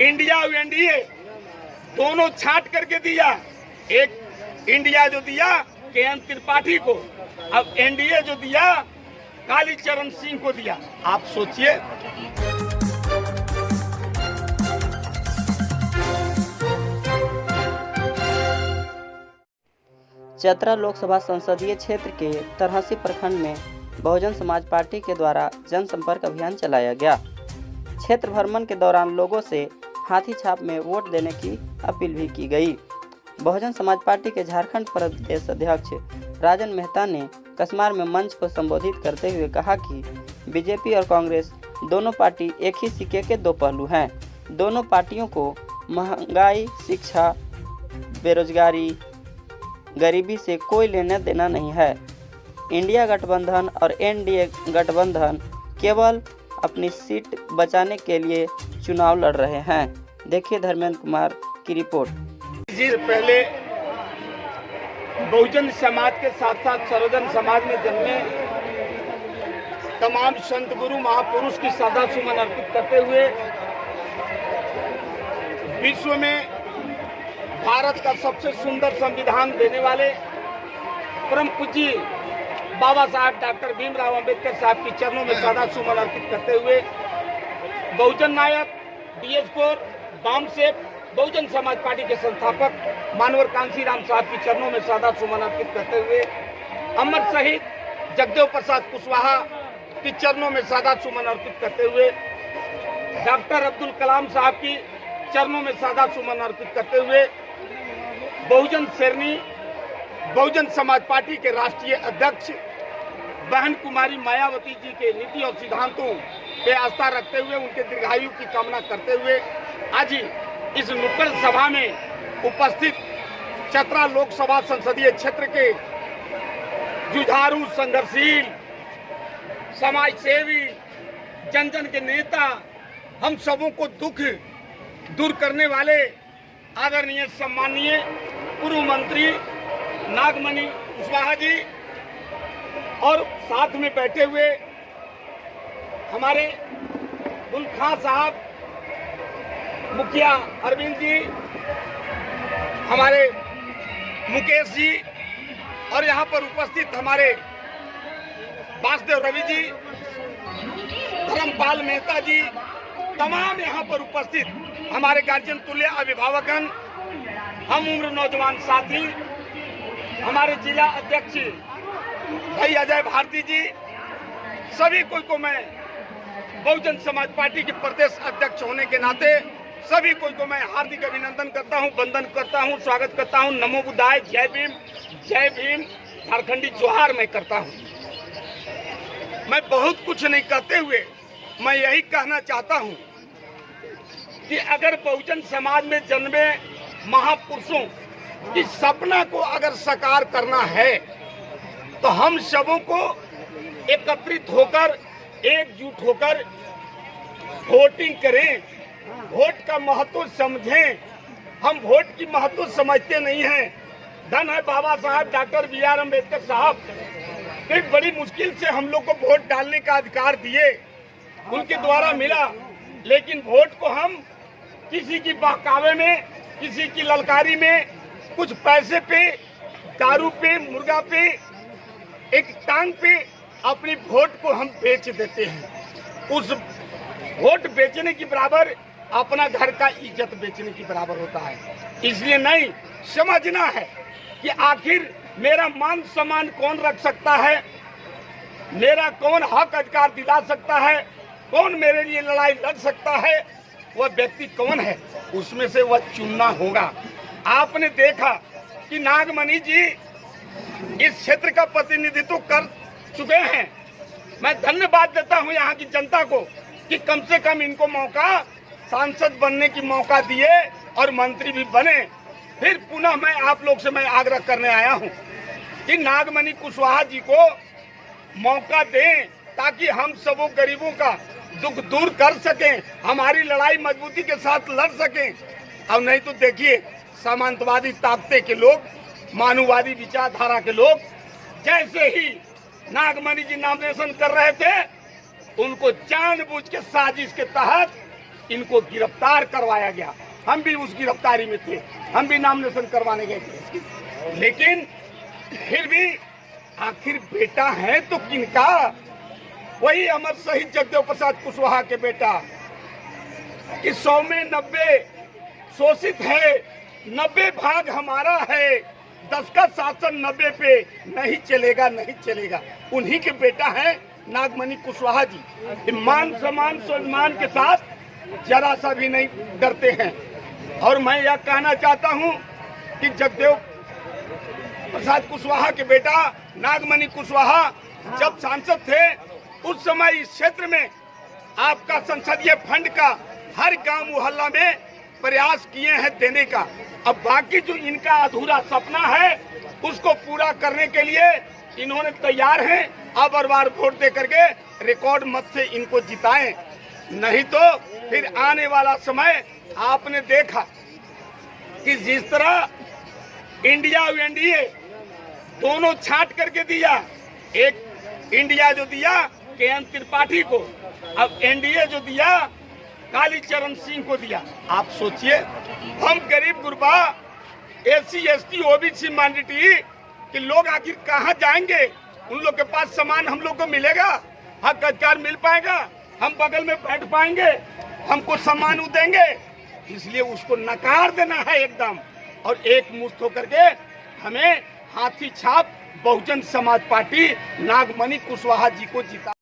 India और NDA दोनों छांट करके दिया। एक इंडिया जो दिया केएन त्रिपाठी को, अब एनडीए जो दिया कालीचरण सिंह को दिया। आप सोचिए। चतरा लोकसभा संसदीय क्षेत्र के तरहसी प्रखंड में बहुजन समाज पार्टी के द्वारा जनसंपर्क अभियान चलाया गया। क्षेत्र भ्रमण के दौरान लोगों से हाथी छाप में वोट देने की अपील भी की गई। बहुजन समाज पार्टी के झारखंड प्रदेश अध्यक्ष राजन मेहता ने कसमार में मंच को संबोधित करते हुए कहा कि बीजेपी और कांग्रेस दोनों पार्टी एक ही सिक्के के दो पहलू हैं। दोनों पार्टियों को महंगाई, शिक्षा, बेरोजगारी, गरीबी से कोई लेना देना नहीं है। इंडिया गठबंधन और एनडीए गठबंधन केवल अपनी सीट बचाने के लिए चुनाव लड़ रहे हैं। देखिए धर्मेंद्र कुमार की रिपोर्ट। जी पहले बहुजन समाज के साथ साथ सर्वजन समाज में जन्मे तमाम संत गुरु महापुरुष की श्रद्धा सुमन अर्पित करते हुए विश्व में भारत का सबसे सुंदर संविधान देने वाले परम पूज्य बाबा साहब डॉक्टर भीमराव अंबेडकर साहब की चरणों में श्रद्धा सुमन अर्पित करते हुए बहुजन नायक DS4 बामसेठ बहुजन समाज पार्टी के संस्थापक मानवर कांशीराम साहब की चरणों में श्रद्धा सुमन अर्पित करते हुए अमर शहीद जगदेव प्रसाद कुशवाहा की चरणों में श्रद्धा सुमन अर्पित करते हुए डॉक्टर अब्दुल कलाम साहब की चरणों में श्रद्धा सुमन अर्पित करते हुए बहुजन शेरनी बहुजन समाज पार्टी के राष्ट्रीय अध्यक्ष बहन कुमारी मायावती जी के नीति और सिद्धांतों पे आस्था रखते हुए उनके दीर्घायु की कामना करते हुए आज इस नुक्कड़ सभा में उपस्थित चतरा लोकसभा संसदीय क्षेत्र के जुझारू, संघर्षशील, समाज सेवी, जन जन के नेता, हम सबों को दुख दूर करने वाले आदरणीय सम्माननीय पूर्व मंत्री नागमणि कुशवाहा जी और साथ में बैठे हुए हमारे गुल खां साहब, मुखिया अरविंद जी, हमारे मुकेश जी और यहाँ पर उपस्थित हमारे वासुदेव रवि जी, धर्मपाल मेहता जी, तमाम यहाँ पर उपस्थित हमारे गार्जियन तुल्य अभिभावकगण, हम उम्र नौजवान साथी, हमारे जिला अध्यक्ष भाई अजय भारती जी, सभी को मैं बहुजन समाज पार्टी के प्रदेश अध्यक्ष होने के नाते सभी को मैं हार्दिक अभिनंदन करता हूं, वंदन करता हूं, स्वागत करता हूं। नमो बुद्धाय, जय भीम, झारखंडी जोहार मैं करता हूं। मैं बहुत कुछ नहीं कहते हुए मैं यही कहना चाहता हूं कि अगर बहुजन समाज में जन्मे महापुरुषों की सपना को अगर साकार करना है तो हम सबों को एकत्रित होकर, एकजुट होकर वोटिंग करें, वोट का महत्व समझें। हम वोट की महत्व समझते नहीं हैं। धन है बाबा साहब डॉक्टर BR अम्बेडकर साहब, एक बड़ी मुश्किल से हम लोग को वोट डालने का अधिकार दिए, उनके द्वारा मिला, लेकिन वोट को हम किसी की बहकावे में, किसी की ललकारी में, कुछ पैसे पे, दारू पे, मुर्गा पे, एक टांग पे अपनी वोट को हम बेच देते हैं। उस वोट बेचने के बराबर अपना घर का इज्जत बेचने के बराबर होता है। इसलिए नहीं समझना है कि आखिर मेरा मान सम्मान कौन रख सकता है, मेरा कौन हक अधिकार दिला सकता है, कौन मेरे लिए लड़ाई लड़ सकता है, वह व्यक्ति कौन है, उसमें से वह चुनना होगा। आपने देखा कि नागमणि जी इस क्षेत्र का प्रतिनिधित्व कर चुके हैं। मैं धन्यवाद देता हूं यहाँ की जनता को कि कम से कम इनको मौका, सांसद बनने की मौका दिए और मंत्री भी बने। फिर पुनः मैं आप लोग से मैं आग्रह करने आया हूं कि नागमणि कुशवाहा जी को मौका दें ताकि हम सबों गरीबों का दुख दूर कर सकें, हमारी लड़ाई मजबूती के साथ लड़ सकें। और नहीं तो देखिए सामंतवादी ताकते के लोग, मानववादी विचारधारा के लोग जैसे ही नागमणि जी नॉमिनेशन कर रहे थे, उनको जानबूझ के साजिश के तहत इनको गिरफ्तार करवाया गया। हम भी उस गिरफ्तारी में थे, हम भी नॉमिनेशन करवाने गए थे। लेकिन फिर भी आखिर बेटा है तो किनका? वही अमर शहीद जगदेव प्रसाद कुशवाहा के बेटा कि 100 में 90 शोषित है, 90 भाग हमारा है, 10 का शासन 90 पे नहीं चलेगा, नहीं चलेगा। उन्हीं के बेटा है नागमणि कुशवाहा जी। मान सम्मान सम्मान के साथ जरा सा भी नहीं डरते हैं। और मैं यह कहना चाहता हूं कि जगदेव प्रसाद कुशवाहा के बेटा नागमणि कुशवाहा जब सांसद थे उस समय इस क्षेत्र में आपका संसदीय फंड का हर गांव मोहल्ला में प्रयास किए हैं देने का। अब बाकी जो इनका अधूरा सपना है उसको पूरा करने के लिए इन्होंने तैयार हैं। अब और बार वोट दे करके रिकॉर्ड मत से इनको जिताएं, नहीं तो फिर आने वाला समय आपने देखा कि जिस तरह इंडिया और एनडीए दोनों छांट करके दिया। एक इंडिया जो दिया के.एन. त्रिपाठी को, अब एनडीए जो दिया कालीचरण सिंह को दिया। आप सोचिए, हम गरीब गुरबा एससी एसटी ओबीसी माइनॉरिटी कि लोग आखिर कहाँ जाएंगे? उन लोग के पास सामान हम लोग को मिलेगा, हक अधिकार मिल पाएगा, हम बगल में बैठ पाएंगे, हमको सम्मान देंगे? इसलिए उसको नकार देना है एकदम, और एक मुश्त होकर के हमें हाथी छाप बहुजन समाज पार्टी नागमणि कुशवाहा जी को जिता।